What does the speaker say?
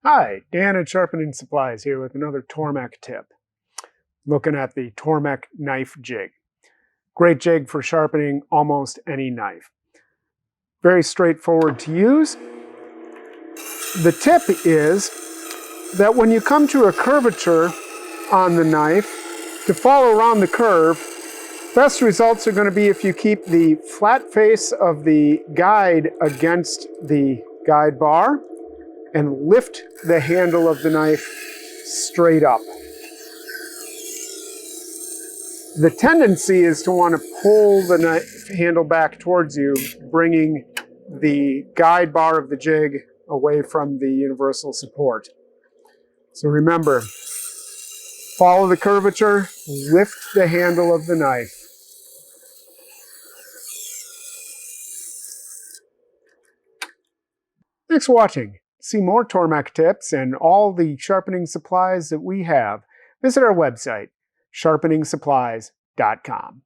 Hi, Dan at Sharpening Supplies here with another Tormek tip. Looking at the Tormek Knife Jig. Great jig for sharpening almost any knife. Very straightforward to use. The tip is that when you come to a curvature on the knife, to follow around the curve, best results are going to be if you keep the flat face of the guide against the guide bar and lift the handle of the knife straight up. The tendency is to want to pull the knife handle back towards you, bringing the guide bar of the jig away from the universal support. So remember, follow the curvature, lift the handle of the knife. Thanks for watching. See more Tormek tips and all the sharpening supplies that we have, visit our website, sharpeningsupplies.com.